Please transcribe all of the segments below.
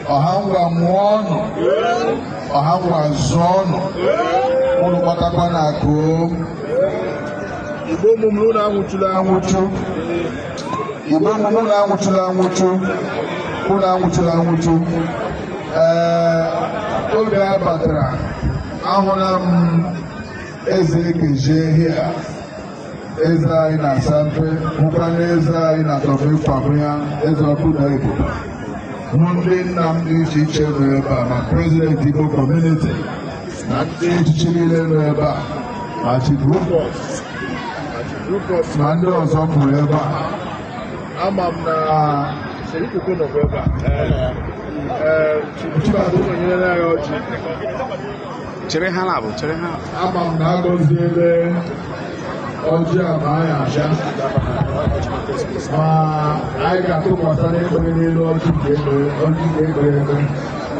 Ohangwa muono, ohangwa zono, unu batakwa na ko. Ibo mumluna ngutula ngutu, ibo mumluna ngutula ngutu, kuna ngutula ngutu. Oga batra, ahona eze keje here. Eza ina sampe, mukane eza ina tofi kwakunya, eza wakuda ibu. Monday Namdi Chiche Reba, my president Igbo community. Namdi Chiche Reba, my chief Rupert, Mando Ozomu Reba. Amamna Seriku Kono Reba. Chiba Tuno Yena Yoji. Cherehana. Amamna Gozele. Oja Maya Sha. I got to pass on every Lord to get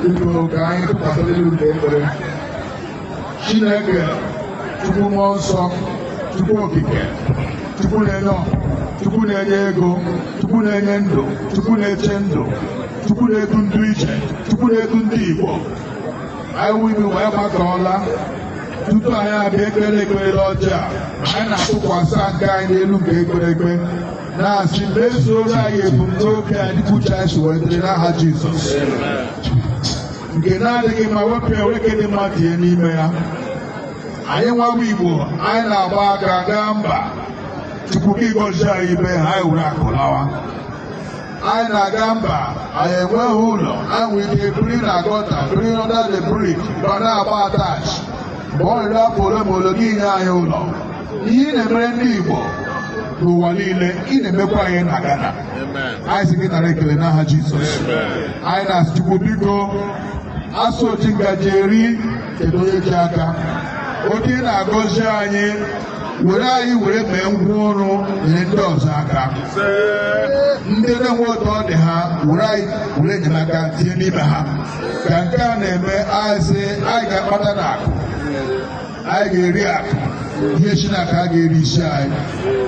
people kind to pass a little bit. She like to go on song, to go kick it, to put it on, to put it ego, to put it endo, to put it chendo, to put it on Twitch, to put it on Divo. I will be well back all. Tutu anya bekele loja ana tukwasa aka n'elu bekele na si bezoro aye bumtoke adikucha shi wendere na ha Jesus nke na adịghị ma wepụ ewekede mmadụ ihe n'ime ya anyị nwa Igbo anyị na-agba aka gaa mba tupu gị gọzie anyị ibe ha anyị were akụlawa anyị na-aga mba anyị enweghị ụlọ anyị nwere ike biri na gọta biri under the bridge ma na-agba attach Boy, Rapolo, Mologina, Iolo. He never Igbo n'ụwa niile ị na-emekwa ihe na Ghana. Anyị sị gị nara ekele n'aha Jizọs. Anyị na-asị Chukwu biko asụ otu ngaji eri kedu onye ji aka. Oke na-agọzi anyị were anyị were mee ngwa ọrụ nyere ndị ọzọ aka. Ndị na-enwe otu ọ dị ha were anyị were enyemaka tinye n'ime ha. Ka nke a na-eme anyị sị anyị ga-akpata n'akụ. Anyị ga-eri akụ. Ihe Chineke a ga-eri isi anyị.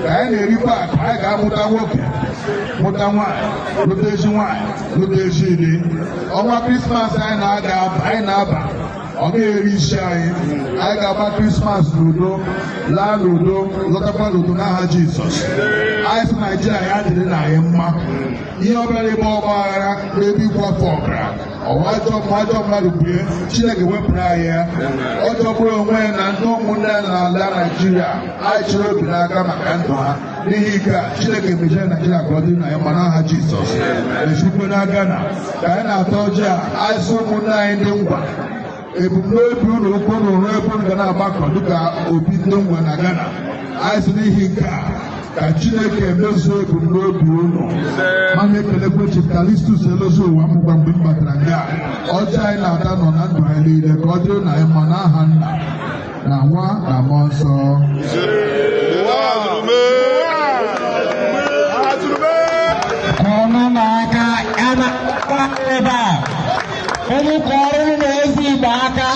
Ka anyị na-erikwa akụ anyị ga-amụta nwoke mụta nwaanyị lụta ezi nwaanyị lụta ezi iri. Ọnwa Krismas anyị na-aba ọ ga-eri isi anyị ga-agba Krismas n'udo laa n'udo lọtakwa n'udo n'aha Jizọs. Anyị sị Naijiria ya dịrị na anyị mma. Ihe ọbịara ịgba ọgba aghara n'ebe ikwu afọ ọbara ọwa ajọ mmadụ bue Chineke wepụrụ anyị ya. Ọ jọgburu onwe ya na ndị ụmụnne ya n'ala Naijiria anyị chịrị obi n'aka maka ndụ ha n'ihi ike a Chineke mejere Naijiria ka ọ dịrị na ya mma n'aha Jizọs. Echukwu na Ghana ka anyị na-atọ ọjọọ anyị sị ụmụnne anyị ndị ngwa ebumnobi ụlọ okwu n'ụlọ ebe unu ga na-agbakọ dịka obi ndị ngwa na Ghana. Anyị sị n'ihi nke a ka Chineke emezuo ebumnobi unu. Ma na-ekelekwe Chief Callistus Elozu ụwa mgba mgbe m batara nga ọjọọ anyị na-ata nọ na ndụ anyị niile ka ọ dịrị na anyị mma n'aha Nna na Nwa na Mmụọ Nsọ. ọnụ n'aka ya na ebe a onye kọrọ na-ezi Igbo aka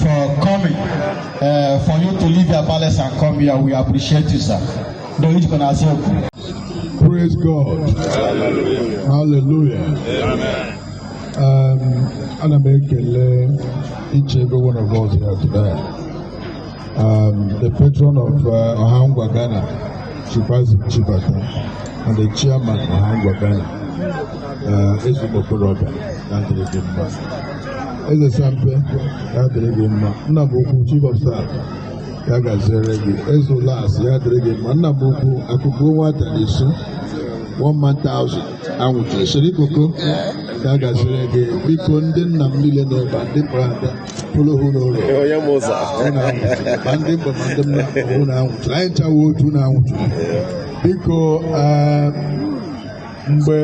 for coming, for you to leave your palace and come here. We appreciate you, sir. Praise God. Hallelujah. Ana m ekele each and every one of us here today. The patron of Ohangwa Ghana, Chifazi Chibata, and the chairman of Ohangwa Ghana, Ezumoko Robert, Anthony Gimba. Eze Sampe, Anthony Gimba, Nabuku, Chief of Staff, Yaga Zeregi, Ezolas, Yadre Gimba, Nabuku, Akubu Watanisu, 1,000, Awuchi, Sherikoko, Yaga Zeregi, Bikondi, Namile Nova, Diprada, Puluhuno, Bandim, Bandam, Lainta Wutuna, Biko, Mbe,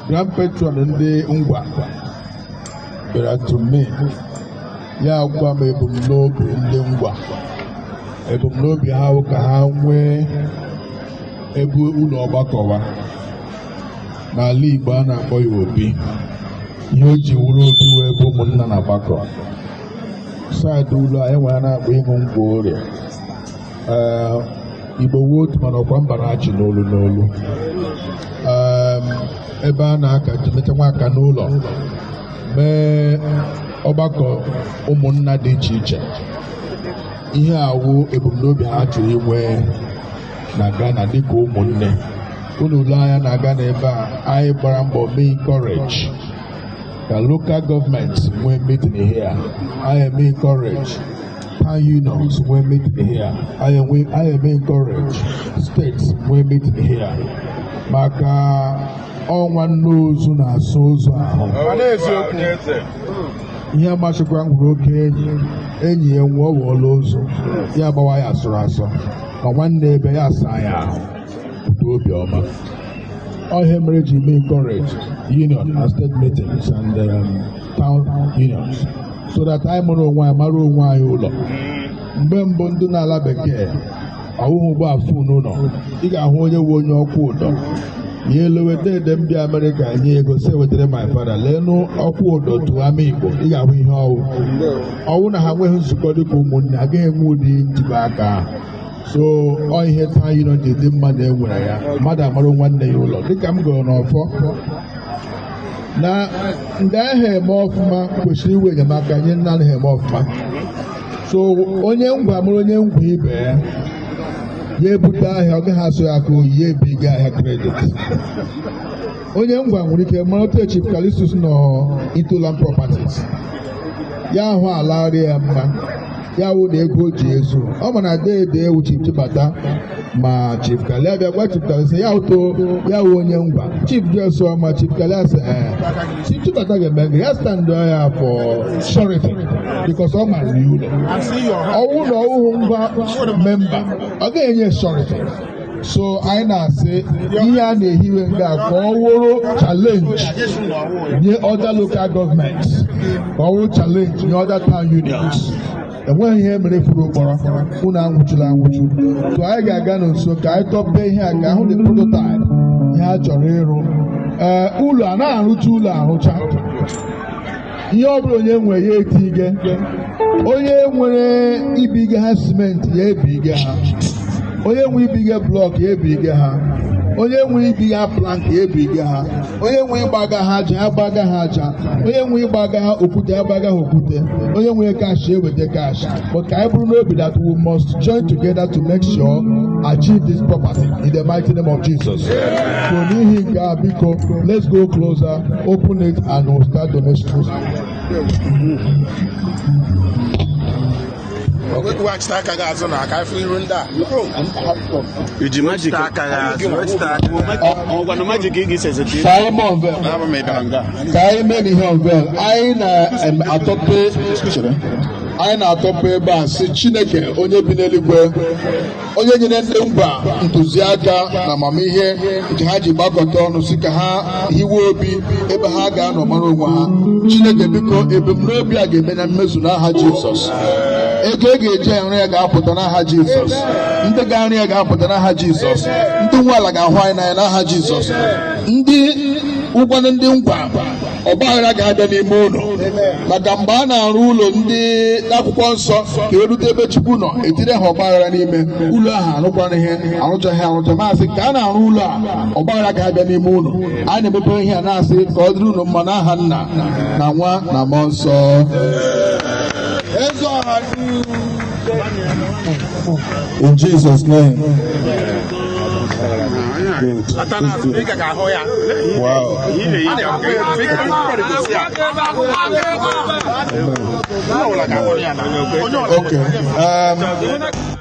Grand Patron and the Ungwa. Bịara to me ya gwa m ebumnobi ndị ngwa ebumnobi ha ka ha nwee ebe ụlọ ọgbakọwa n'ala Igbo a na-akpọ ya Obi. Ihe o ji wuru Obi wee bụ ụmụnna na agbakọ saịdị ụlọ a enwere na-akpọ ịṅụ ngwa orie Igbo wuo otu mana ọkwa mbara achị n'olu n'olu ebe a na-aka metanwa aka n'ụlọ mee ọgbakọ ụmụnna dị iche iche. Ihe awụ ebumnobi ha chọrọ inwe na Ghana dịka ụmụnne. Unu ụlọ anya na Ghana ebe a anyị gbara mbọ mee encourage ka local governments nwee meeting here. I am encourage town unions nwee meeting here. I am encourage states nwee meeting here. Maka ọnwa nnozu na-asụ ozu ahụ. Ihe amasịkwa ngwuru oke enyi ya nwe ọwụọla ozu ya gbawa ya asụrụ asọ ma nwanne ebe ya asa ya ahụ ụtọ obiọma. Ihe mere ji mee encourage union and state meetings and town unions so that anyị mụrụ onwe anyị mara onwe anyị ụlọ. Mgbe mbụ ndị n'ala bekee ọwụhụ ụgbọ afụ n'ụlọ ị ga-ahụ onye nwe onye ọkwụ ụdọ ya elowe dede m bịa Amerịka nye ego se wetara my father leenụ ọkwụ ụdọ tụọ ama Igbo ị ga-ahụ ihe ọwụ na ha nweghị nzukọ dịka ụmụnne agaghị enwe ụdị njikọ aka. So ọ ihe taa yi ji dị mmadụ enwere ya mmadụ amarụ nwanne ya ụlọ dịka m gụrụ n'ọfọ na ndị ahụ eme ọfụma kwesịrị iwe enyemaka nye nna anaghị eme ọfụma. So onye ngwa mụrụ onye ngwa ibe ya ya ebute ahịa ọ gaghị asụ ya ka oyi ya ebiga ahịa kredit. Onye ngwa nwere ike mara otu Chief Callistus nọ into land properties ya ahụ alagharị ya mma ya wụ na ego o ji ezu ọ ma na dede ewu Chief Chibata ma Chief Callistus abịa gwa Chief Callistus ya ụtọ ya wụ onye ngwa Chief Jesu ma Chief Callistus Chief Chibata ga-eme ya stand ya for surety because ọ mara iwu ọwụ na ọwụhụ ngwa memba ọ ga-enye surety. So anyị na-asị ihe a na-ehiwe nga ka ọ wụrụ challenge nye other local governments ka ọ wụrụ challenge nye other town unions. Enweghị ihe mere furu ụkpọrọ unu anwụchula anwụchu. So anyị ga-aga n'nso ka anyị tọpe ihe a ka ahụ dị prototype ihe a chọrọ ịrụ. Ụlọ a na-arụcha ụlọ arụcha ihe ọ bụla onye nwe ya etige onye nwere ibiga ha simenti ya ebiga ha onye nwe ibiga blọk ya ebiga ha onye nwe ibi ya plank ebiga ha, onye nwe ịgbaga ha aja agbaga ha aja, onye nwe ịgbaga ha okwute agbaga ha okwute, onye nwe cash eweta cash. But ka anyị bụrụ n'obi that we must join together to make sure achieve this property in the mighty name of Jesus. So n'ihi nke a biko, let's go closer, open it and we'll start donations. Watch that guys on. I can't feel run that. You magic. Oh, when the magic is a Simon Bell. Kai many home bell. I na atope. I na atope eba si Chineke onye bi n'eluigwe. Onye nyere ndị mba ntụziaka na amamihe nke ha ji gbakọta ọnụ si ka ha hiwe obi ebe ha ga-anọ mara onwe ha. Chineke biko ebumnobi a ga-eme na mmezu n'aha Jizọs. Ego ga-eji nri ya ga-apụta n'aha Jizọs. Ndị ga-nri ya ga-apụta n'aha Jizọs. Ndị nwe ala ga-ahụ anyị n'anya n'aha Jizọs. Ndị ụgwọ ndị nkwa ọgbaghara ga-abịa n'ime ụlọ maka mgbe a na-arụ ụlọ ndị n'akwụkwọ nsọ ka erute ebe Chukwu nọ etire ha ọgbaghara n'ime ụlọ ahụ arụkwana ihe arụchaghị arụcha maasị ka a na-arụ ụlọ a ọgbaghara ga-abịa n'ime ụlọ a na-emepe ihe a na-asị ka ọ dịrị ụlọ mma n'aha Nna na Nwa na Mmụọ Nsọ. In Jesus' name. Wow. Okay.